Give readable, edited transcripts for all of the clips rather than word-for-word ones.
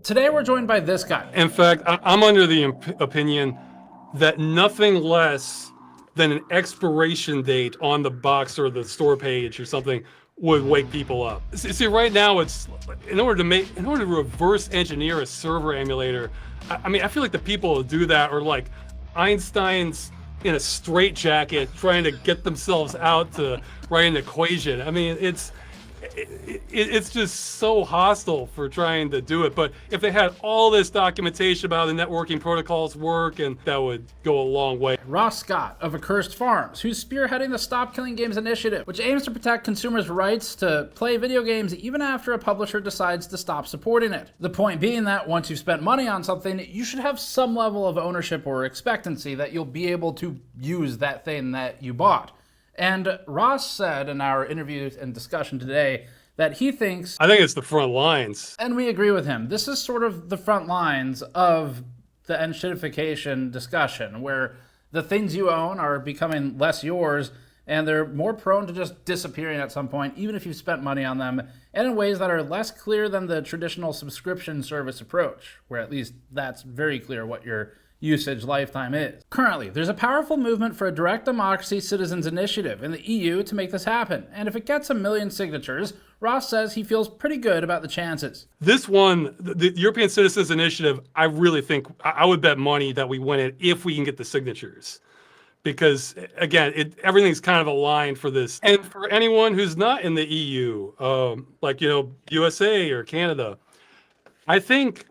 Today we're joined by this guy. In fact, I'm under the opinion that nothing less than an expiration date on the box or the store page or something would wake people up. See, right now it's in order to reverse engineer a server emulator. I mean, I feel like the people who do that are like Einstein's in a straitjacket trying to get themselves out to write an equation. I mean, it's just so hostile for trying to do it. But if they had all this documentation about how the networking protocols work, and that would go a long way. Ross Scott of Accursed Farms, who's spearheading the Stop Killing Games initiative, which aims to protect consumers' rights to play video games even after a publisher decides to stop supporting it. The point being that once you've spent money on something, you should have some level of ownership or expectancy that you'll be able to use that thing that you bought. And Ross said in our interview and discussion today that he thinks... I think it's the front lines. And we agree with him. This is sort of the front lines of the enshittification discussion, where the things you own are becoming less yours, and they're more prone to just disappearing at some point, even if you've spent money on them, and in ways that are less clear than the traditional subscription service approach, where at least that's very clear what your usage lifetime is. Currently, there's a powerful movement for a direct democracy citizens initiative in the EU to make this happen, and if it gets 1 million signatures, Ross says he feels pretty good about the chances. This one, the European Citizens Initiative, I really think, I would bet money that we win it if we can get the signatures. Because, again, everything's kind of aligned for this. And for anyone who's not in the EU, like, USA or Canada, I think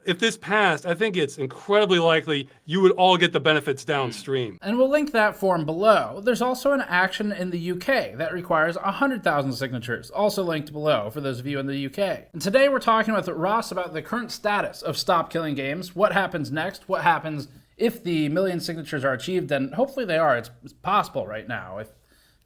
if this passed, I think it's incredibly likely you would all get the benefits downstream. And we'll link that form below. There's also an action in the UK that requires 100,000 signatures, also linked below for those of you in the UK. And today we're talking with Ross about the current status of Stop Killing Games, what happens next, what happens if the 1 million signatures are achieved, and hopefully they are. It's possible right now. If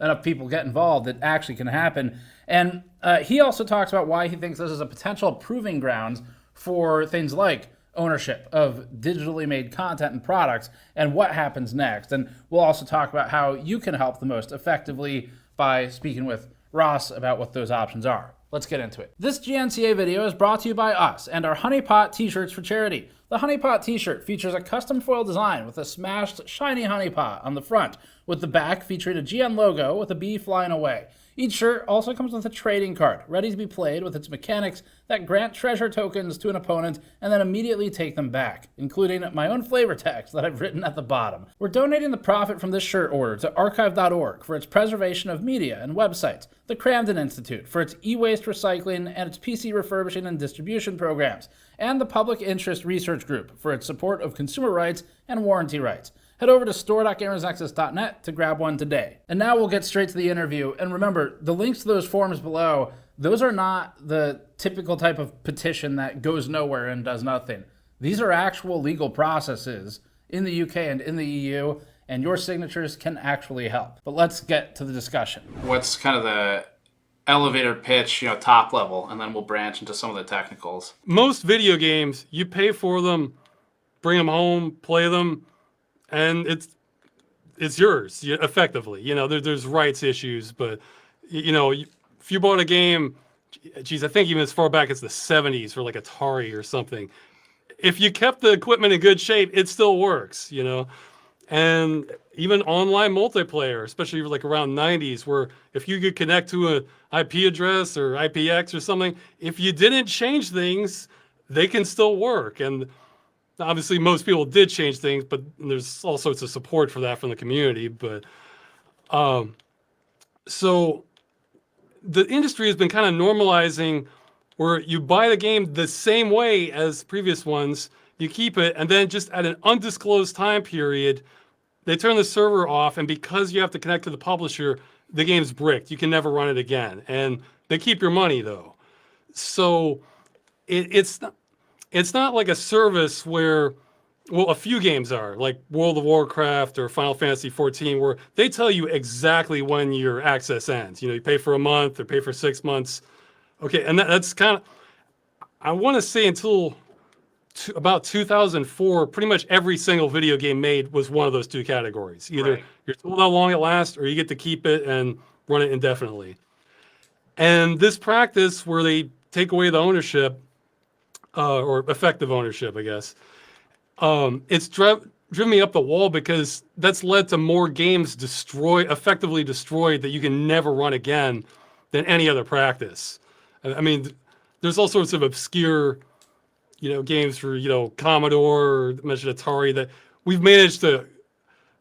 enough people get involved, it actually can happen. And he also talks about why he thinks this is a potential proving grounds for things like ownership of digitally made content and products, and what happens next. And we'll also talk about how you can help the most effectively by speaking with Ross about what those options are. Let's get into it. This GNCA video is brought to you by us and our honeypot t-shirts for charity. The honeypot t-shirt features a custom foil design with a smashed shiny honeypot on the front, with the back featuring a GN logo with a bee flying away. Each shirt also comes with a trading card, ready to be played with its mechanics that grant treasure tokens to an opponent and then immediately take them back, including my own flavor text that I've written at the bottom. We're donating the profit from this shirt order to archive.org for its preservation of media and websites, the Cramden Institute for its e-waste recycling and its PC refurbishing and distribution programs, and the Public Interest Research Group for its support of consumer rights and warranty rights. Head over to store.gamersnexus.net to grab one today. And now we'll get straight to the interview. And remember, the links to those forms below, those are not the typical type of petition that goes nowhere and does nothing. These are actual legal processes in the UK and in the EU, and your signatures can actually help. But let's get to the discussion. What's kind of the elevator pitch, top level, and then we'll branch into some of the technicals. Most video games, you pay for them, bring them home, play them, and it's yours, effectively. There's rights issues, but if you bought a game, geez, I think even as far back as the 70s for like Atari or something, if you kept the equipment in good shape, it still works, And even online multiplayer, especially like around 90s, where if you could connect to an IP address or IPX or something, if you didn't change things, they can still work. And obviously, most people did change things, but there's all sorts of support for that from the community. But so the industry has been kind of normalizing where you buy the game the same way as previous ones, you keep it, and then just at an undisclosed time period, they turn the server off, and because you have to connect to the publisher, the game's bricked. You can never run it again. And they keep your money, though. So it's not like a service where, well, a few games are, like World of Warcraft or Final Fantasy XIV, where they tell you exactly when your access ends. You pay for a month or pay for 6 months. Okay, and that's kind of, I want to say until about 2004, pretty much every single video game made was one of those two categories. Either you're told how long it lasts, or you get to keep it and run it indefinitely. And this practice where they take away the ownership, or effective ownership, I guess, it's driven me up the wall because that's led to more games effectively destroyed that you can never run again than any other practice. I mean, there's all sorts of obscure, games for, Commodore, or mentioned Atari, that we've managed to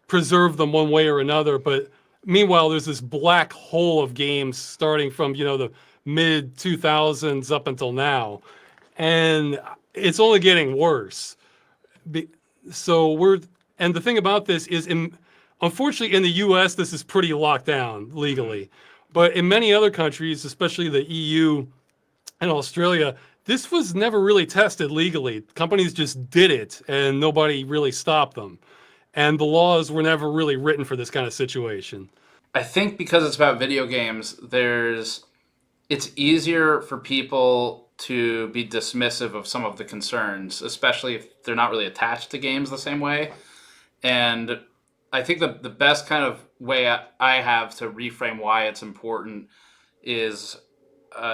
preserve them one way or another. But meanwhile, there's this black hole of games starting from, the mid 2000s up until now. And it's only getting worse. And the thing about this is, unfortunately, in the US, this is pretty locked down legally. But in many other countries, especially the EU and Australia, this was never really tested legally. Companies just did it, and nobody really stopped them. And the laws were never really written for this kind of situation. I think because it's about video games, it's easier for people to be dismissive of some of the concerns, especially if they're not really attached to games the same way. And I think the best kind of way I have to reframe why it's important is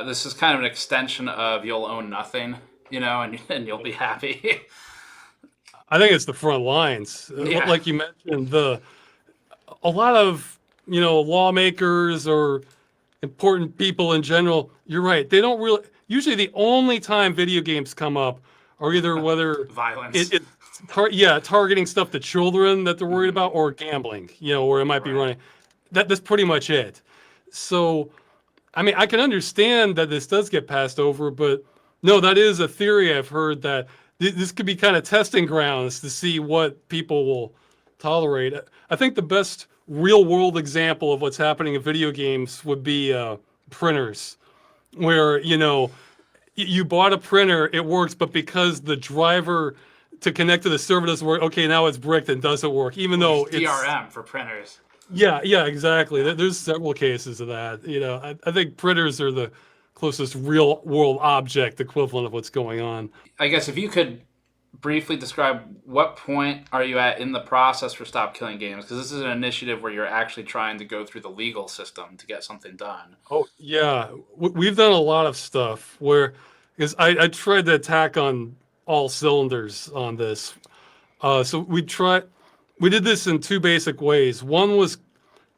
this is kind of an extension of you'll own nothing, and you'll be happy. I think it's the front lines. Yeah. Like you mentioned, a lot of, lawmakers or important people in general, you're right. They don't really, usually the only time video games come up are either whether Violence. Targeting stuff to children that they're worried about, or gambling, where it might be running. That's pretty much it. So, I mean, I can understand that this does get passed over, but no, that is a theory I've heard, that this could be kind of testing grounds to see what people will tolerate. I think the best real world example of what's happening in video games would be printers, where, you bought a printer, it works, but because the driver to connect to the server doesn't work, okay, now it's bricked and doesn't work, even though it's DRM for printers. Yeah, exactly. There's several cases of that. I think printers are the closest real world object equivalent of what's going on. I guess if you could briefly describe what point are you at in the process for Stop Killing Games, because this is an initiative where you're actually trying to go through the legal system to get something done. Oh, yeah. We've done a lot of stuff because I tried to attack on all cylinders on this. So we did this in two basic ways. One was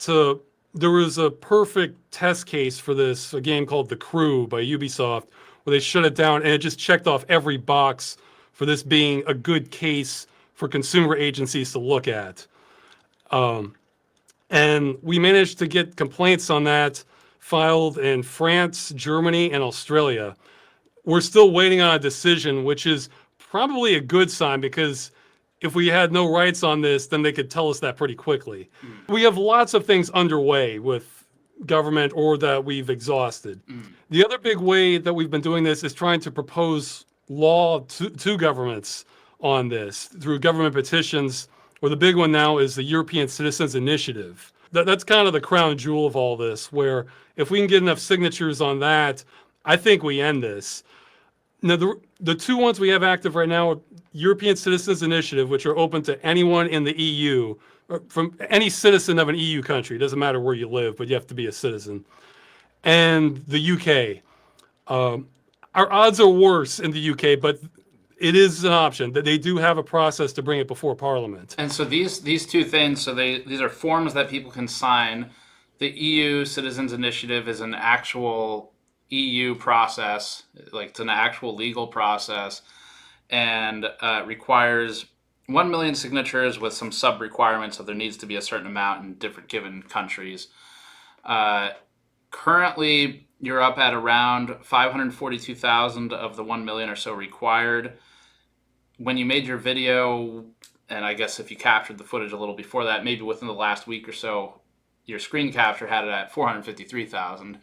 there was a perfect test case for this, a game called The Crew by Ubisoft, where they shut it down, and it just checked off every box for this being a good case for consumer agencies to look at. And we managed to get complaints on that filed in France, Germany, and Australia. We're still waiting on a decision, which is probably a good sign, because if we had no rights on this, then they could tell us that pretty quickly. We have lots of things underway with government or that we've exhausted. The other big way that we've been doing this is trying to propose law to governments on this through government petitions, or the big one now is the European Citizens Initiative. That's kind of the crown jewel of all this, where if we can get enough signatures on that, I think we end this. Now, the two ones we have active right now are European Citizens Initiative, which are open to anyone in the EU, or from any citizen of an EU country. It doesn't matter where you live, but you have to be a citizen. And the UK. Our odds are worse in the UK, but it is an option that they do have a process to bring it before Parliament. And so these two things, these are forms that people can sign. The EU Citizens Initiative is an actual EU process, like it's an actual legal process, and requires 1 million signatures with some sub-requirements, so there needs to be a certain amount in different given countries. Currently, you're up at around 542,000 of the 1 million or so required. When you made your video, and I guess if you captured the footage a little before that, maybe within the last week or so, your screen capture had it at 453,000.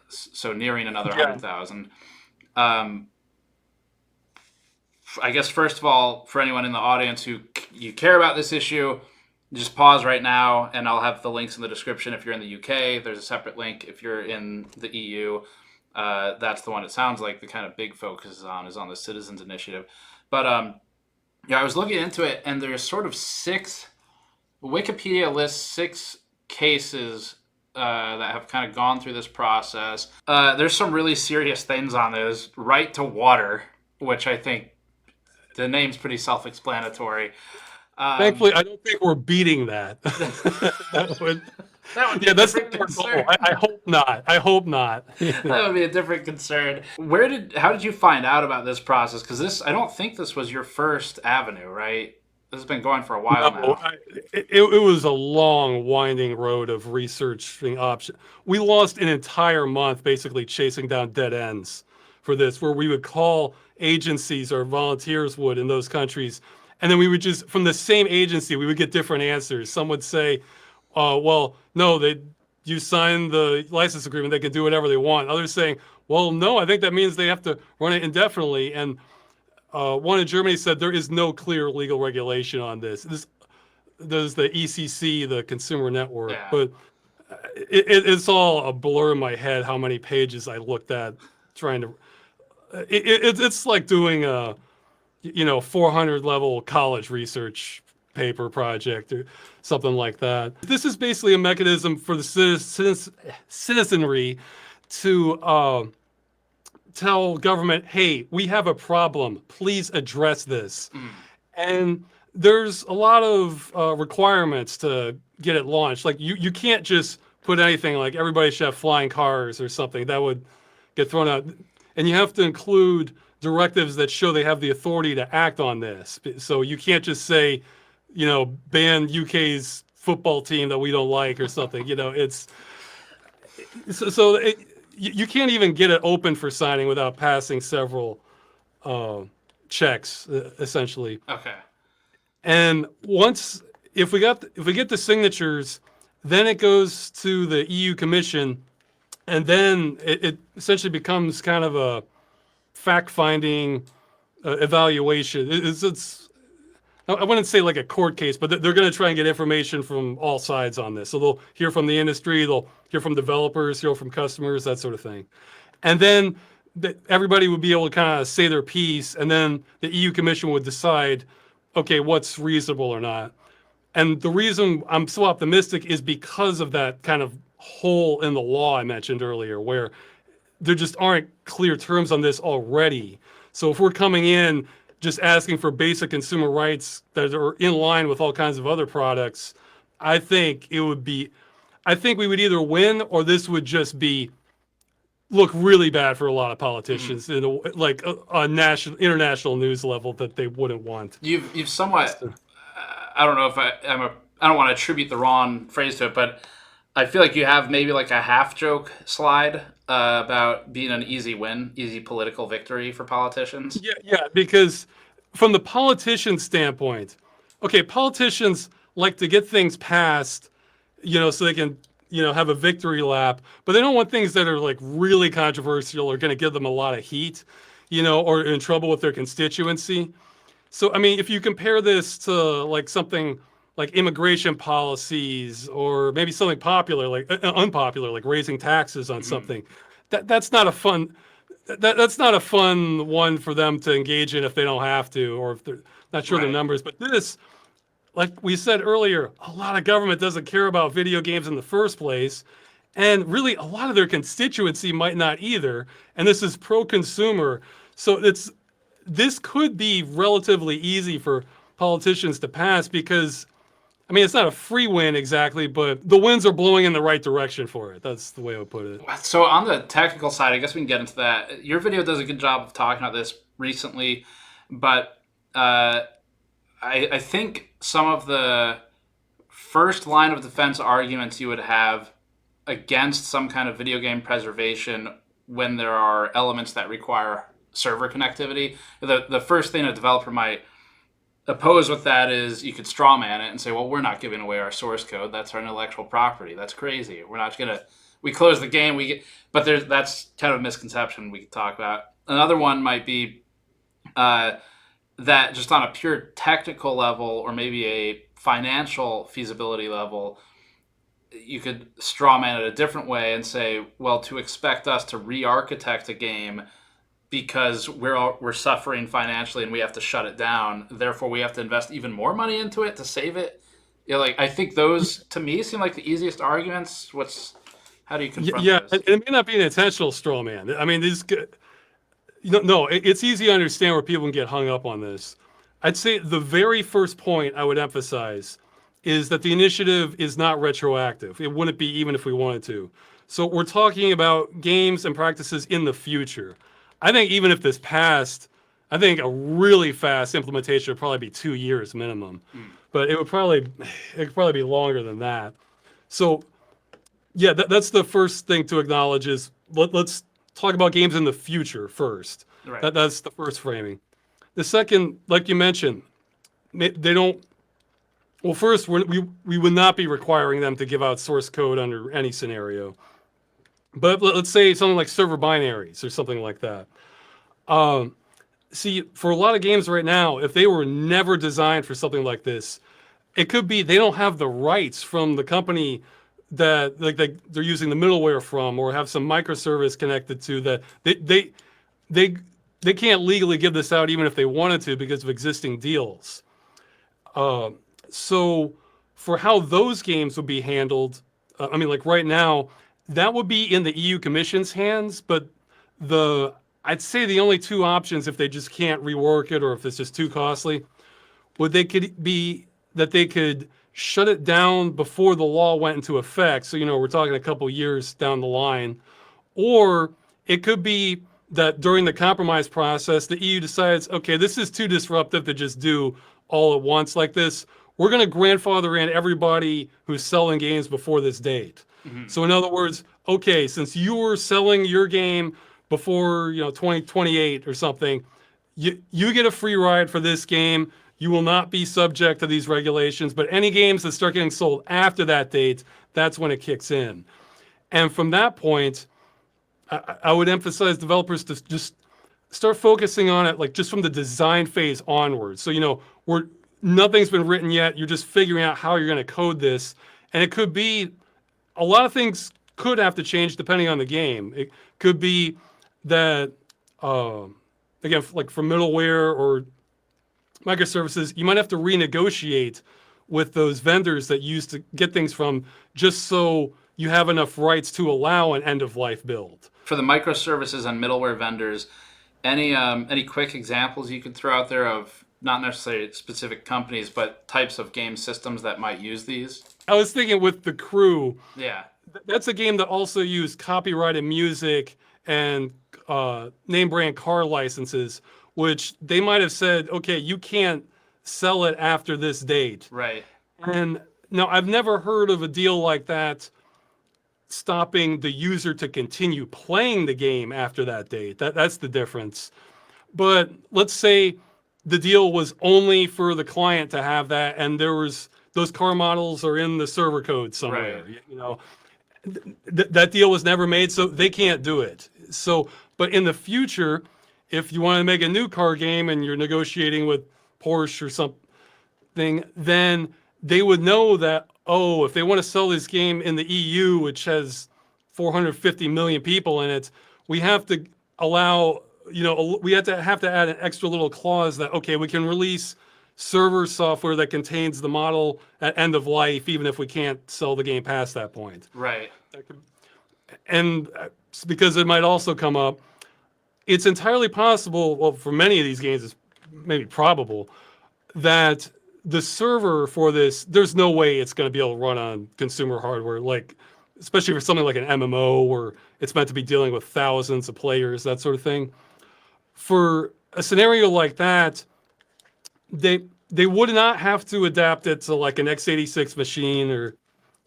So nearing another 100,000. I guess first of all, for anyone in the audience who you care about this issue, just pause right now, and I'll have the links in the description. If you're in the UK, there's a separate link. If you're in the EU, that's the one it sounds like the kind of big focus is on the Citizens Initiative. But I was looking into it, and there's sort of Wikipedia lists 6 cases that have kind of gone through this process. There's some really serious things on this. Right to water, which I think the name's pretty self-explanatory. Thankfully, I don't think we're beating that. That would, That would be yeah, a that's different not our concern. goal. I hope not. I hope not. That would be a different concern. How did you find out about this process? Because I don't think this was your first avenue, right? This has been going for a while No, now. it was a long, winding road of researching options. We lost an entire month basically chasing down dead ends for this, where we would call agencies or volunteers would in those countries, and then we would just, from the same agency, we would get different answers. Some would say, well, no, you signed the license agreement, they can do whatever they want. Others saying, well, no, I think that means they have to run it indefinitely. And one in Germany said there is no clear legal regulation on this. There's the ECC, the Consumer Network, Yeah. but it's all a blur in my head how many pages I looked at trying to. It's like doing a 400 level college research paper project or something like that. This is basically a mechanism for the citizenry to tell government, hey, we have a problem, please address this. And there's a lot of requirements to get it launched. Like you can't just put anything like everybody should have flying cars or something. That would get thrown out. And you have to include directives that show they have the authority to act on this. So you can't just say, ban UK's football team that we don't like or something. It's you can't even get it open for signing without passing several checks, essentially. Okay. And if we get the signatures, then it goes to the EU Commission, and then it essentially becomes kind of a fact-finding evaluation. I wouldn't say like a court case, but they're going to try and get information from all sides on this. So they'll hear from the industry, they'll hear from developers, hear from customers, that sort of thing. And then everybody would be able to kind of say their piece, and then the EU Commission would decide, okay, what's reasonable or not. And the reason I'm so optimistic is because of that kind of hole in the law I mentioned earlier, where there just aren't clear terms on this already. So if we're coming in just asking for basic consumer rights that are in line with all kinds of other products, I think we would either win, or this would just look really bad for a lot of politicians in a international news level that they wouldn't want. You've somewhat, I don't know if I don't want to attribute the wrong phrase to it, but I feel like you have maybe like a half joke slide about being an easy win, easy political victory for politicians. Yeah, because from the politician standpoint, okay, politicians like to get things passed, so they can, have a victory lap, but they don't want things that are like really controversial or going to give them a lot of heat, or in trouble with their constituency. So, I mean, if you compare this to like something like immigration policies, or maybe something popular, like unpopular, like raising taxes on something, that's not a fun one for them to engage in if they don't have to, or if they're not sure the numbers. But this, like we said earlier, a lot of government doesn't care about video games in the first place. And really, a lot of their constituency might not either. And this is pro-consumer. So this could be relatively easy for politicians to pass, because, I mean, it's not a free win exactly, but the winds are blowing in the right direction for it. That's the way I would put it. So on the technical side, I guess we can get into that. Your video does a good job of talking about this recently, but I think some of the first line of defense arguments you would have against some kind of video game preservation when there are elements that require server connectivity, the first thing a developer might oppose with that is you could straw man it and say, well, we're not giving away our source code. That's our intellectual property. That's crazy. We're not going to, we close the game. But that's kind of a misconception we could talk about. Another one might be that just on a pure technical level, or maybe a financial feasibility level, you could straw man it a different way and say, well, to expect us to re-architect a game because we're suffering financially and we have to shut it down, therefore we have to invest even more money into it to save it. I think those to me seem like the easiest arguments. How do you confront Yeah, those? and it may not be an intentional straw man. I mean, it's easy to understand where people can get hung up on this. I'd say the very first point I would emphasize is that the initiative is not retroactive. It wouldn't be even if we wanted to. So we're talking about games and practices in the future. I think even if this passed, I think a really fast implementation would probably be 2 years minimum. But it could probably be longer than that. So yeah, that's the first thing to acknowledge is let's talk about games in the future first. Right. That's the first framing. The second, like you mentioned, they don't. Well, first, we would not be requiring them to give out source code under any scenario. But let's say something like server binaries or something like that. See, for a lot of games right now, if they were never designed for something like this, it could be they don't have the rights from the company that they're using the middleware from, or have some microservice connected to that they can't legally give this out even if they wanted to because of existing deals. So for how those games would be handled, I mean, like right now, that would be in the EU Commission's hands, but I'd say the only two options if they just can't rework it or if it's just too costly, could be that they could shut it down before the law went into effect. So, we're talking a couple years down the line. Or it could be that during the compromise process, the EU decides, okay, this is too disruptive to just do all at once like this. We're going to grandfather in everybody who's selling games before this date. So in other words, okay, since you were selling your game before 2028 or something, you get a free ride for this game. You will not be subject to these regulations, but any games that start getting sold after that date, that's when it kicks in. And from that point, I would emphasize developers to just start focusing on it, like just from the design phase onwards. So, nothing's been written yet. You're just figuring out how you're going to code this. And it could be a lot of things could have to change depending on the game. It could be that, again, like for middleware or microservices, you might have to renegotiate with those vendors that you used to get things from just so you have enough rights to allow an end-of-life build. For the microservices and middleware vendors, any quick examples you could throw out there of not necessarily specific companies, but types of game systems that might use these? I was thinking with The Crew. Yeah. That's a game that also used copyrighted music and name brand car licenses, which they might have said, okay, you can't sell it after this date. Right. And now I've never heard of a deal like that stopping the user to continue playing the game after that date. That's the difference. But let's say the deal was only for the client to have that, and those car models are in the server code somewhere. Right. That deal was never made, so they can't do it. So, but in the future, if you want to make a new car game and you're negotiating with Porsche or something, then they would know that, if they want to sell this game in the EU, which has 450 million people in it, we have to allow, we have to add an extra little clause that, okay, we can release server software that contains the model at end of life, even if we can't sell the game past that point. Right. And because it might also come up, it's entirely possible, well, for many of these games, it's maybe probable, that the server for this, there's no way it's going to be able to run on consumer hardware, like, especially for something like an MMO where it's meant to be dealing with thousands of players, that sort of thing. For a scenario like that, they would not have to adapt it to like an x86 machine or,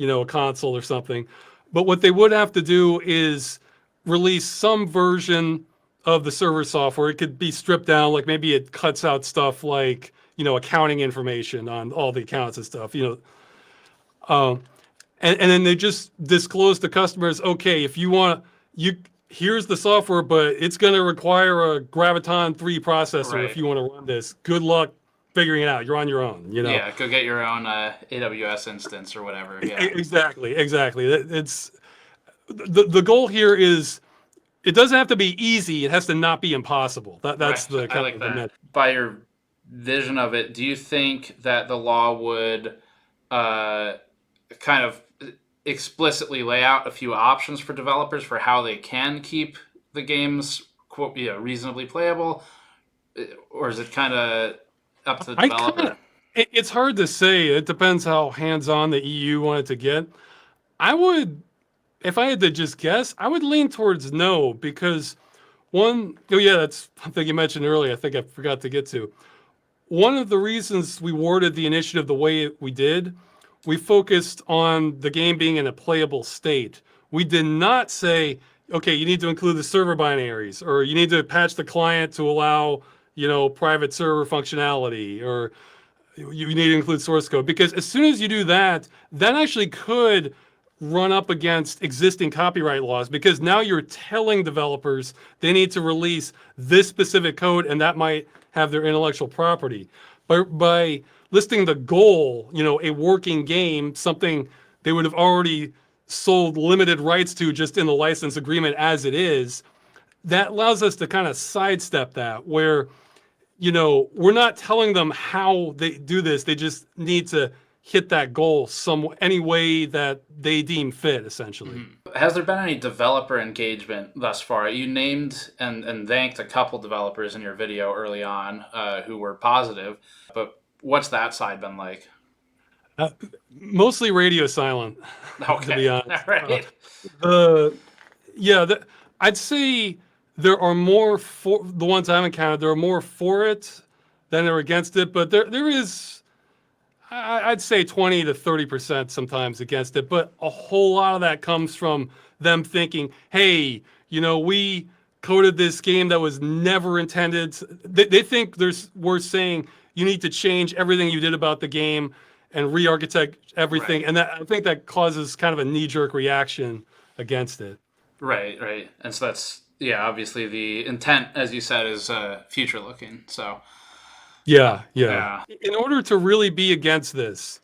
a console or something. But what they would have to do is release some version of the server software. It could be stripped down, like maybe it cuts out stuff like, accounting information on all the accounts and stuff, and then they just disclose to customers, okay, if you want, here's the software, but it's going to require a Graviton 3 processor. Right. If you want to run this. Good luck figuring it out. You're on your own, Yeah, go get your own AWS instance or whatever. Yeah. Exactly. It's the goal here is it doesn't have to be easy. It has to not be impossible. That's right. the kind I like of that. By your vision of it, do you think that the law would kind of explicitly lay out a few options for developers for how they can keep the games quote reasonably playable, or is it kind of up to the I kind developer? of, it's hard to say. It depends how hands-on the EU wanted to get. I would, if I had to just guess, I would lean towards no, because oh yeah, that's something you mentioned earlier. I think I forgot to get to. One of the reasons we worded the initiative the way we did, we focused on the game being in a playable state. We did not say, okay, you need to include the server binaries, or you need to patch the client to allow, private server functionality, or you need to include source code. Because as soon as you do that, that actually could run up against existing copyright laws, because now you're telling developers they need to release this specific code, and that might have their intellectual property. By listing the goal, a working game, something they would have already sold limited rights to just in the license agreement as it is, that allows us to kind of sidestep that, where, we're not telling them how they do this. They just need to hit that goal any way that they deem fit, essentially. Has there been any developer engagement thus far? You named and thanked a couple developers in your video early on who were positive, but what's that side been like? Mostly radio silent, Okay. to be honest. All right. I'd say there are more for the ones I've encountered. There are more for it than are against it, but there is, I'd say 20 to 30% sometimes against it. But a whole lot of that comes from them thinking, hey, we coded this game that was never intended. They think we're saying you need to change everything you did about the game and re-architect everything. Right. And I think that causes kind of a knee-jerk reaction against it. Right. And so that's, obviously the intent, as you said, is future looking. So Yeah. yeah. In order to really be against this,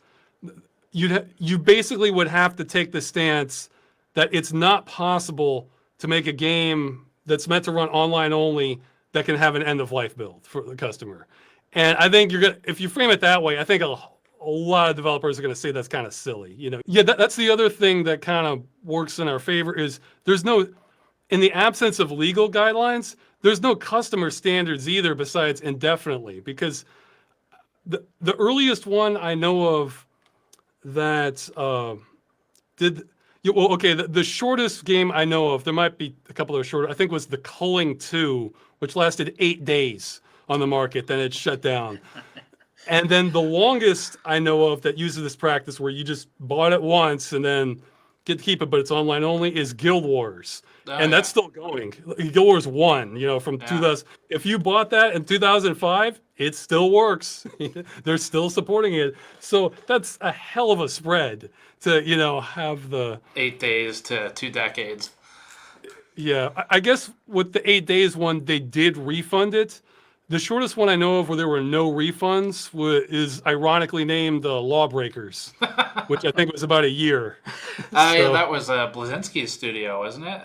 you basically would have to take the stance that it's not possible to make a game that's meant to run online only that can have an end-of-life build for the customer. And I think if you frame it that way, I think a lot of developers are going to say that's kind of silly. That's the other thing that kind of works in our favor is in the absence of legal guidelines, there's no customer standards either besides indefinitely, because the earliest one I know of that the shortest game I know of, there might be a couple that are shorter, I think was the Culling 2, which lasted 8 days on the market, then it shut down. And then the longest I know of that uses this practice where you just bought it once and then get to keep it, but it's online only, is Guild Wars. That's still going. Guild Wars 1, from 2000. If you bought that in 2005, it still works. They're still supporting it. So that's a hell of a spread to, have the 8 days to 2 decades. Yeah, I guess with the 8 days one, they did refund it. The shortest one I know of where there were no refunds is ironically named Lawbreakers, which I think was about a year. Yeah, that was Blazinski's studio, wasn't it?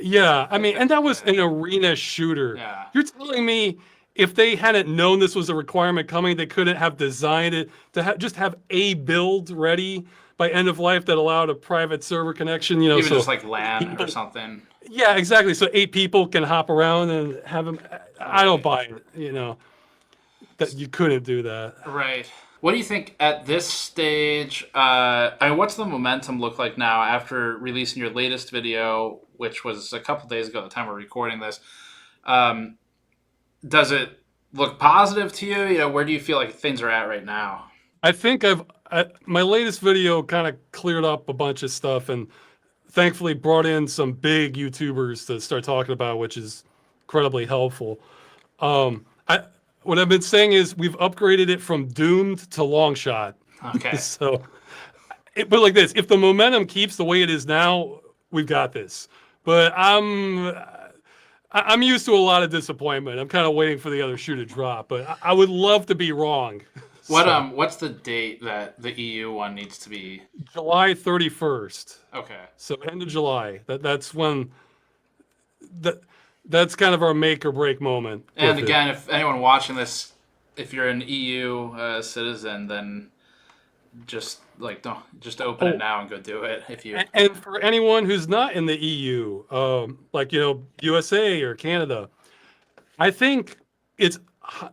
Yeah, I mean, and that was an arena shooter. Yeah. You're telling me if they hadn't known this was a requirement coming, they couldn't have designed it to just have a build ready by end of life that allowed a private server connection, Even just like LAN or something. Yeah, exactly. So 8 people can hop around and have them. I don't buy it, that you couldn't do that. Right. What do you think at this stage? What's the momentum look like now after releasing your latest video, which was a couple days ago at the time we're recording this? Does it look positive to you? Where do you feel like things are at right now? I think my latest video kind of cleared up a bunch of stuff and thankfully brought in some big YouTubers to start talking about, which is incredibly helpful. What I've been saying is we've upgraded it from doomed to long shot. Okay. But like this, if the momentum keeps the way it is now, we've got this. But I'm used to a lot of disappointment. I'm kind of waiting for the other shoe to drop, but I would love to be wrong. What's the date that the EU one needs to be? July 31st. Okay. So end of July. That's when that's kind of our make or break moment. And again, if anyone watching this, if you're an EU citizen, then just Like, don't just open it now and go do it. If you And for anyone who's not in the EU, like, USA or Canada, I think if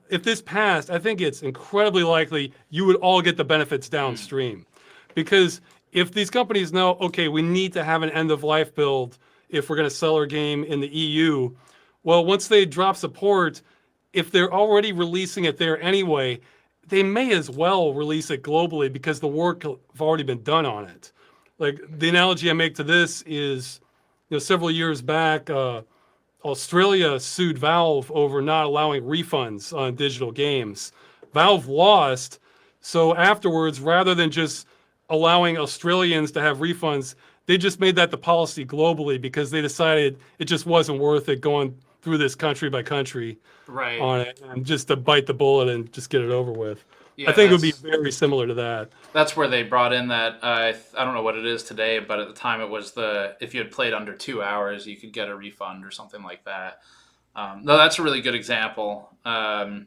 this passed, I think it's incredibly likely you would all get the benefits downstream. Because if these companies know, okay, we need to have an end of life build if we're going to sell our game in the EU, well, once they drop support, if they're already releasing it there anyway, they may as well release it globally because the work have already been done on it. Like, the analogy I make to this is, several years back, Australia sued Valve over not allowing refunds on digital games. Valve lost, so afterwards, rather than just allowing Australians to have refunds, they just made that the policy globally because they decided it just wasn't worth it going through this country by country on it, and just to bite the bullet and just get it over with. Yeah, I think it would be very similar to that. That's where they brought in that, I don't know what it is today, but at the time it was if you had played under 2 hours, you could get a refund or something like that. No, that's a really good example. I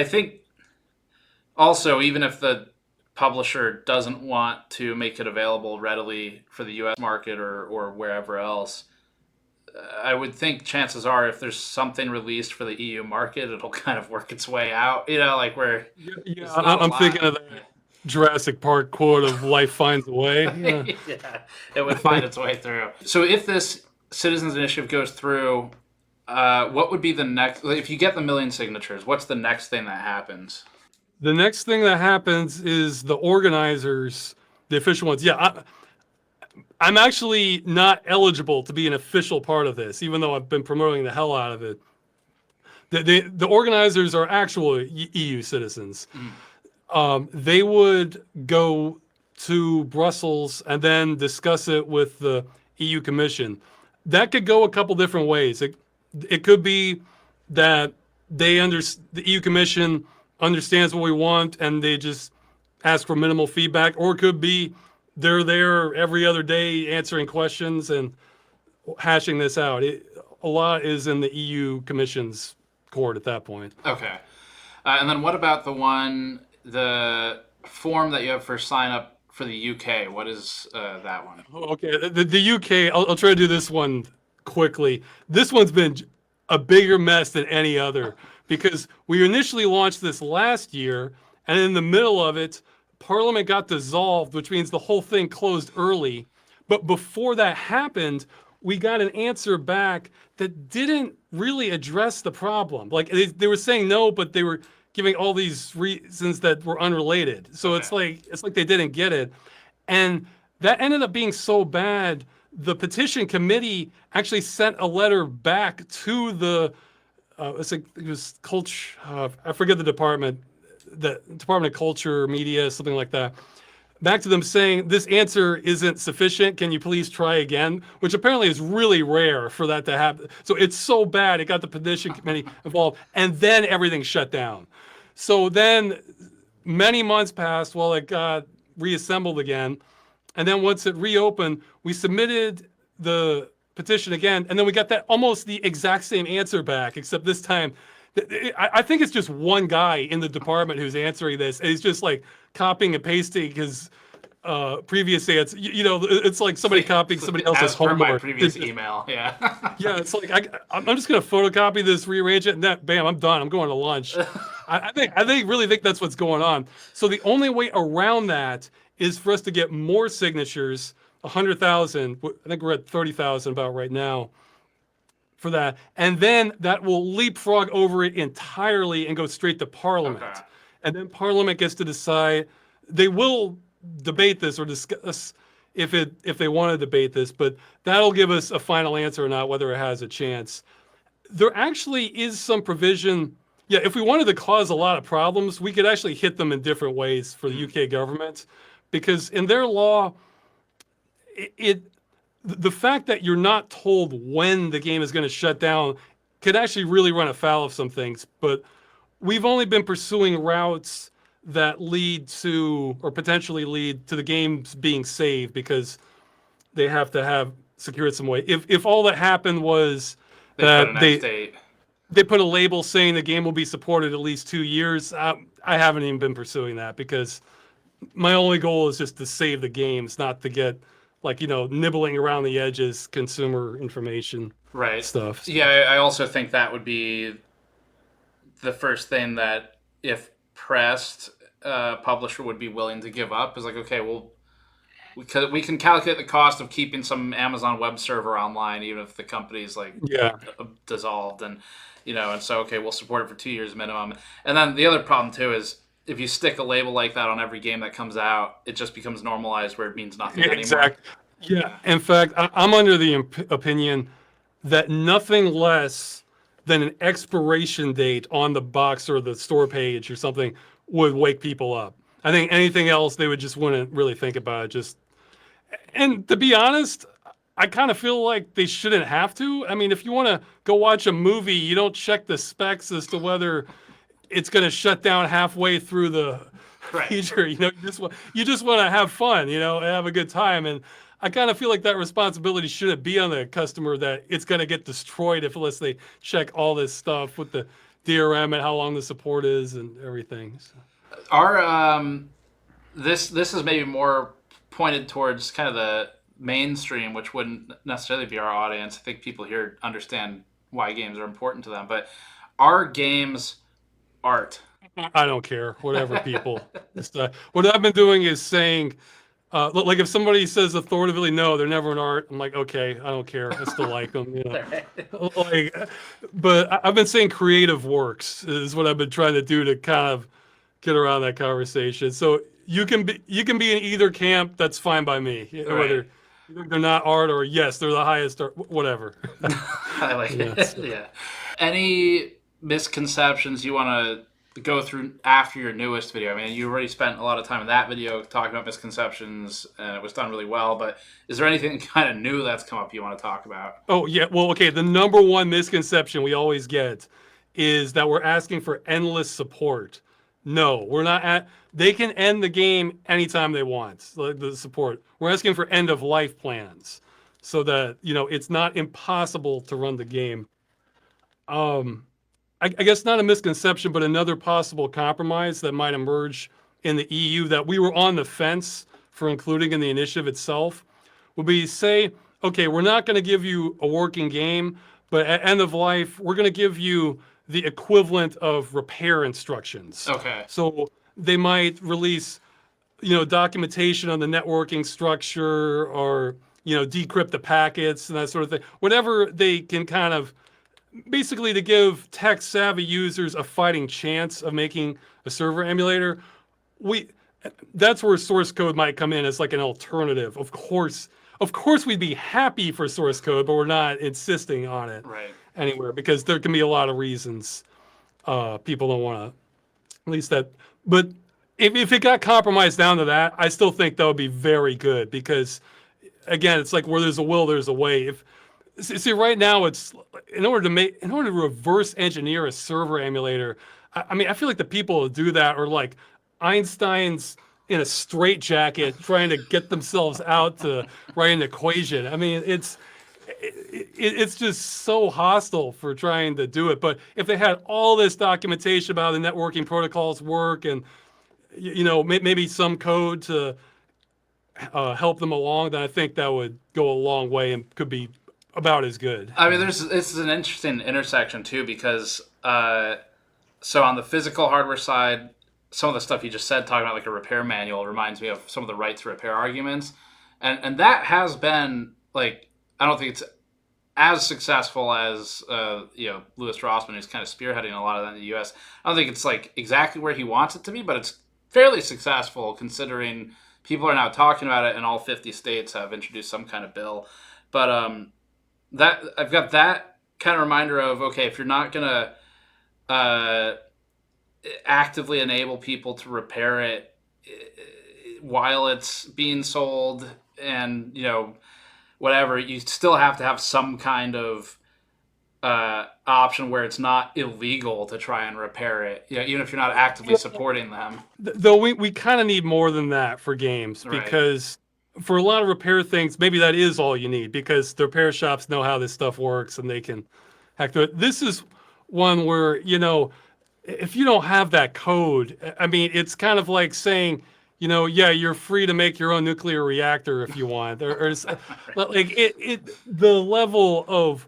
think also, even if the publisher doesn't want to make it available readily for the US market or wherever else, I would think chances are if there's something released for the EU market, it'll kind of work its way out, like where... Yeah, I'm thinking of that Jurassic Park quote of life finds a way. Yeah. Yeah, it would find its way through. So if this Citizens Initiative goes through, what would be the next... If you get the 1 million signatures, what's the next thing that happens? The next thing that happens is the organizers, the official ones. Yeah, I'm actually not eligible to be an official part of this, even though I've been promoting the hell out of it. The organizers are actual EU citizens. They would go to Brussels and then discuss it with the EU Commission. That could go a couple different ways. It could be that the EU Commission understands what we want and they just ask for minimal feedback, or it could be they're there every other day answering questions and hashing this out. A lot is in the EU Commission's court at that point. Okay. And then what about the form that you have for sign up for the UK? What is that one? Okay, the UK, I'll try to do this one quickly. This one's been a bigger mess than any other because we initially launched this last year, and in the middle of it, Parliament got dissolved, which means the whole thing closed early. But before that happened, we got an answer back that didn't really address the problem. Like, they were saying no, but they were giving all these reasons that were unrelated. So it's like they didn't get it. And that ended up being so bad, the petition committee actually sent a letter back to the it was culture, I forget the Department of Culture, Media, something like that, back to them saying, this answer isn't sufficient. Can you please try again? Which apparently is really rare for that to happen. So it's so bad, it got the petition committee involved, and then everything shut down. So then many months passed while it got reassembled again. And then once it reopened, we submitted the petition again, and then we got that almost the exact same answer back, except this time, I think it's just one guy in the department who's answering this, and he's just like copying and pasting his previous answer. It's like somebody copying somebody else's homework. My previous email, yeah. Yeah, it's like I'm just gonna photocopy this, rearrange it, and that, bam, I'm done. I'm going to lunch. I really think that's what's going on. So the only way around that is for us to get more signatures, 100,000. I think we're at 30,000 about right now for that. And then that will leapfrog over it entirely and go straight to Parliament. Okay. And then Parliament gets to decide. They will debate this or discuss if they want to debate this, but that'll give us a final answer or not, whether it has a chance. There actually is some provision. Yeah, if we wanted to cause a lot of problems, we could actually hit them in different ways for the UK government, because in their law, the fact that you're not told when the game is going to shut down could actually really run afoul of some things. But we've only been pursuing routes that lead to, or potentially lead to, the games being saved, because they have to have secured some way. If all that happened was that they put a label saying the game will be supported at least 2 years, I haven't even been pursuing that, because my only goal is just to save the games, not to get like, nibbling around the edges consumer information Right. stuff. Yeah, I also think that would be the first thing that, if pressed, publisher would be willing to give up. Is like, okay, well, we can calculate the cost of keeping some Amazon web server online, even if the company's like Yeah. dissolved, and so okay, we'll support it for 2 years minimum. And then the other problem too is, if you stick a label like that on every game that comes out, it just becomes normalized where it means nothing anymore. Exactly. Yeah. In fact, I'm under the opinion that nothing less than an expiration date on the box or the store page or something would wake people up. I think anything else, they would just wouldn't really think about it. And to be honest, I kind of feel like they shouldn't have to. I mean, if you want to go watch a movie, you don't check the specs as to whether it's going to shut down halfway through the feature. You just want to have fun, and have a good time. And I kind of feel like that responsibility shouldn't be on the customer, that it's going to get destroyed unless they check all this stuff with the DRM and how long the support is and everything. So. Our this is maybe more pointed towards kind of the mainstream, which wouldn't necessarily be our audience. I think people here understand why games are important to them, but are games art? I don't care. Whatever people. What I've been doing is saying, like if somebody says authoritatively no, they're never an art, I'm like, okay, I don't care. I still like them. But I've been saying creative works is what I've been trying to do to kind of get around that conversation. So you can be in either camp. That's fine by me. Whether they're not art or yes, they're the highest art, whatever. I like it. Yeah. Any misconceptions you want to go through after your newest video? I mean, you already spent a lot of time in that video talking about misconceptions, and it was done really well. But is there anything kind of new that's come up you want to talk about? Oh, yeah. Well, okay. The number one misconception we always get is that we're asking for endless support. No, we're not. They can end the game anytime they want, like the support. We're asking for end of life plans so that, it's not impossible to run the game. I guess not a misconception, but another possible compromise that might emerge in the EU that we were on the fence for including in the initiative itself would be, say, okay, we're not going to give you a working game, but at end of life, we're going to give you the equivalent of repair instructions. Okay. So they might release, documentation on the networking structure, or, decrypt the packets and that sort of thing. Whatever they can kind of, basically to give tech-savvy users a fighting chance of making a server emulator. That's where source code might come in as like an alternative. Of course, we'd be happy for source code, but we're not insisting on it anywhere, because there can be a lot of reasons people don't want to. At least that. But if it got compromised down to that, I still think that would be very good, because again, it's like where there's a will, there's a way. See, right now it's in order to reverse engineer a server emulator. I mean, I feel like the people who do that are like Einstein's in a straitjacket trying to get themselves out to write an equation. I mean, it's just so hostile for trying to do it. But if they had all this documentation about how the networking protocols work, and maybe some code to help them along, then I think that would go a long way and could be about as good. I mean, this is an interesting intersection too, because so on the physical hardware side, some of the stuff you just said, talking about like a repair manual, reminds me of some of the right to repair arguments, and that has been like, I don't think it's as successful as Louis Rossmann, who's kind of spearheading a lot of that in the U.S. I don't think it's like exactly where he wants it to be, but it's fairly successful considering people are now talking about it, and all 50 states have introduced some kind of bill. But that I've got that kind of reminder of, okay, if you're not gonna actively enable people to repair it while it's being sold, and whatever, you still have to have some kind of option where it's not illegal to try and repair it, even if you're not actively supporting them. Though we kind of need more than that for games, because for a lot of repair things, maybe that is all you need, because the repair shops know how this stuff works and they can hack through it. This is one where, if you don't have that code, I mean, it's kind of like saying yeah, you're free to make your own nuclear reactor if you want. Like the level of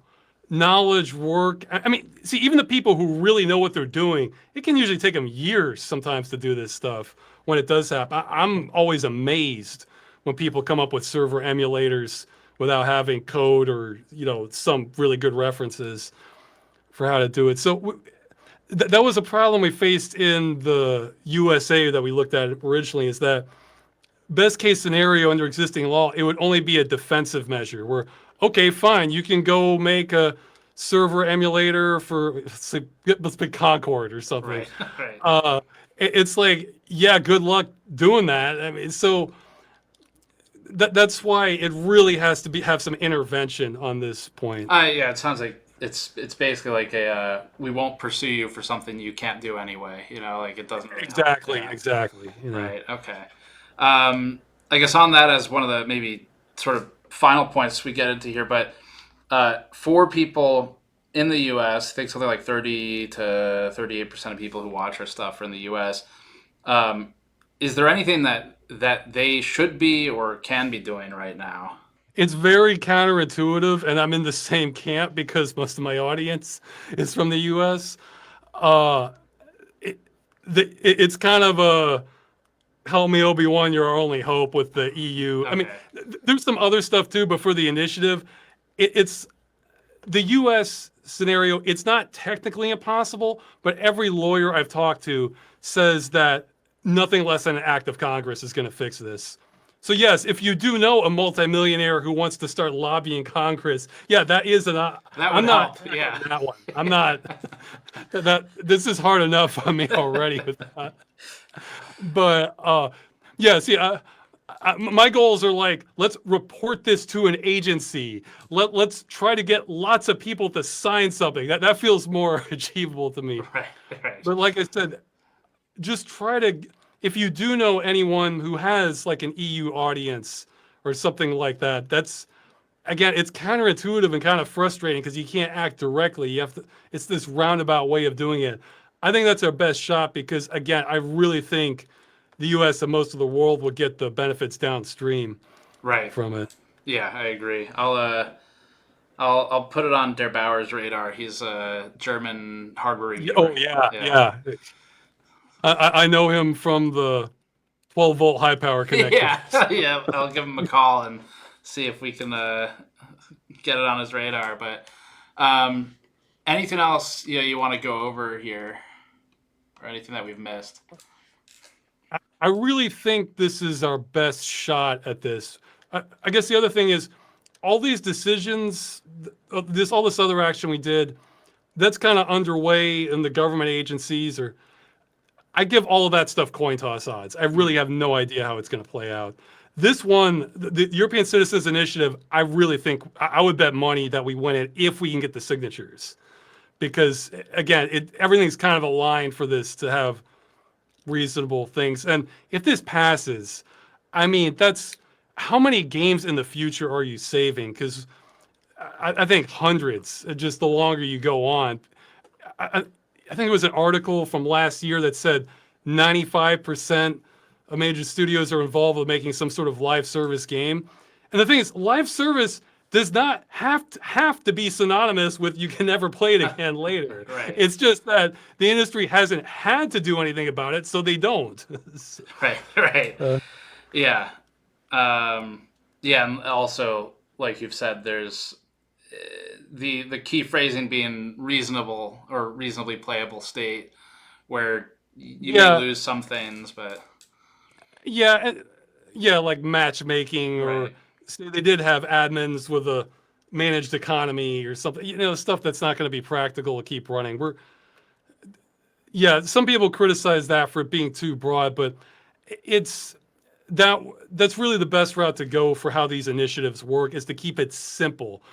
knowledge work. I mean, see, even the people who really know what they're doing, it can usually take them years sometimes to do this stuff when it does happen. I'm always amazed when people come up with server emulators without having code or, some really good references for how to do it. So that was a problem we faced in the USA that we looked at originally, is that best case scenario under existing law, it would only be a defensive measure where, okay, fine, you can go make a server emulator for, let's pick Concord or something. Right. Right. It's like, yeah, good luck doing that. I mean, so that's why it really has to have some intervention on this point. Yeah, it sounds like it's basically like we won't pursue you for something you can't do anyway. Like it doesn't really help. Yeah. Exactly. Right. Okay. I guess on that, as one of the maybe sort of final points we get into here, but for people in the U.S., I think something like 30 to 38% of people who watch our stuff are in the U.S. Is there anything that they should be or can be doing right now? It's very counterintuitive, and I'm in the same camp because most of my audience is from the U.S. It's kind of a help me, Obi-Wan, you're our only hope with the EU. Okay. I mean, there's some other stuff too, but for the initiative, it's the U.S. scenario. It's not technically impossible, but every lawyer I've talked to says that nothing less than an act of Congress is going to fix this. So yes, if you do know a multimillionaire who wants to start lobbying Congress, yeah, that is an. I'm not help. Yeah. that one. I'm not. This is hard enough on me already with that. But yeah, see, my goals are like, let's report this to an agency. Let's try to get lots of people to sign something. That feels more achievable to me. Right. Right. But like I said, just try to, if you do know anyone who has like an EU audience or something like that, that's, again, it's counterintuitive and kind of frustrating because you can't act directly. You have to, it's this roundabout way of doing it. I think that's our best shot because, again, I really think the U.S. and most of the world will get the benefits downstream from it. Yeah, I agree. I'll put it on Der Bauer's radar. He's a German hardware reviewer. Oh, yeah. I know him from the 12-volt high-power connector. Yeah. I'll give him a call and see if we can get it on his radar. But anything else you want to go over here, or anything that we've missed? I really think this is our best shot at this. I guess the other thing is, all these decisions, all this other action we did, that's kind of underway in the government agencies, or I give all of that stuff coin toss odds. I really have no idea how it's going to play out. This one, the European Citizens Initiative, I really think, I would bet money that we win it if we can get the signatures. Because, again, everything's kind of aligned for this to have reasonable things. And if this passes, I mean, that's, how many games in the future are you saving? Because I think hundreds, just the longer you go on. I think it was an article from last year that said 95% of major studios are involved with making some sort of live service game. And the thing is, live service does not have to be synonymous with you can never play it again later. Right. It's just that the industry hasn't had to do anything about it, so they don't. Right. Yeah. Yeah, and also, like you've said, there's the key phrasing being reasonable or reasonably playable state, where you may lose some things, but like matchmaking, or say they did have admins with a managed economy or something, stuff that's not going to be practical to keep running. Some people criticize that for it being too broad, but that's really the best route to go for how these initiatives work, is to keep it simple.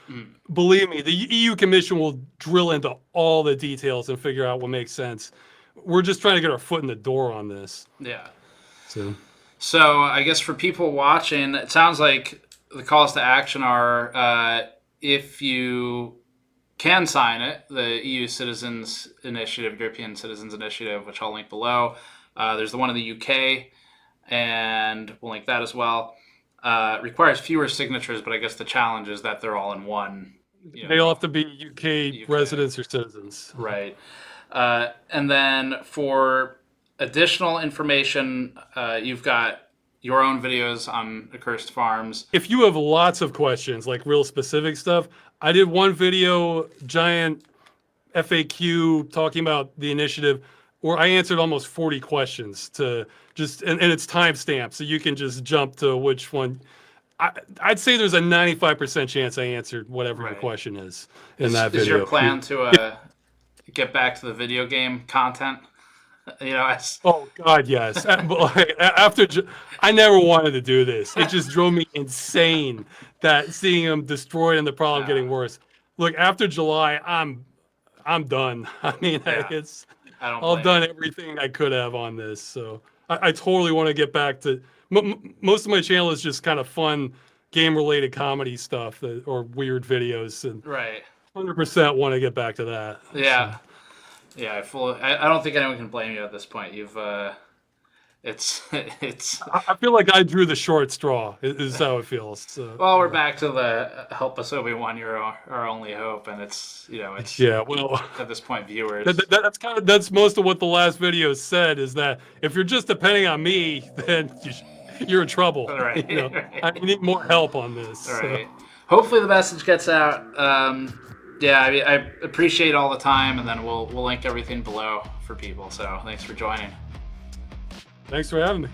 Believe me, the EU Commission will drill into all the details and figure out what makes sense. We're just trying to get our foot in the door on this. Yeah. So I guess for people watching, it sounds like the calls to action are if you can sign it, the EU Citizens Initiative, European Citizens Initiative, which I'll link below. There's the one in the UK. and we'll link that as well. Requires fewer signatures, but I guess the challenge is that they're all in one. They all have to be UK residents or citizens. Right. And then for additional information, you've got your own videos on Accursed Farms. If you have lots of questions, like real specific stuff, I did one video, giant FAQ, talking about the initiative, where I answered almost 40 questions to just, and it's timestamped, so you can just jump to which one. I'd say there's a 95% chance I answered whatever your question is in that video. Is your plan to get back to the video game content? Oh God, yes. After I never wanted to do this. It just drove me insane that seeing them destroyed and the problem getting worse. Look, after July, I'm done. I mean, I've done everything I could have on this. So I totally want to get back to. Most of my channel is just kind of fun game-related comedy stuff or weird videos, and 100% want to get back to that. Yeah. So. Yeah, I don't think anyone can blame you at this point. It's. I feel like I drew the short straw. Is how it feels. So, well, we're back to the help us Obi-Wan. You're our only hope, and it's. Well, at this point, viewers. That's most of what the last video said. Is that if you're just depending on me, then you're in trouble. Right. I need more help on this. Right. So. Hopefully, the message gets out. Yeah, I mean, I appreciate all the time, and then we'll link everything below for people. So thanks for joining. Thanks for having me.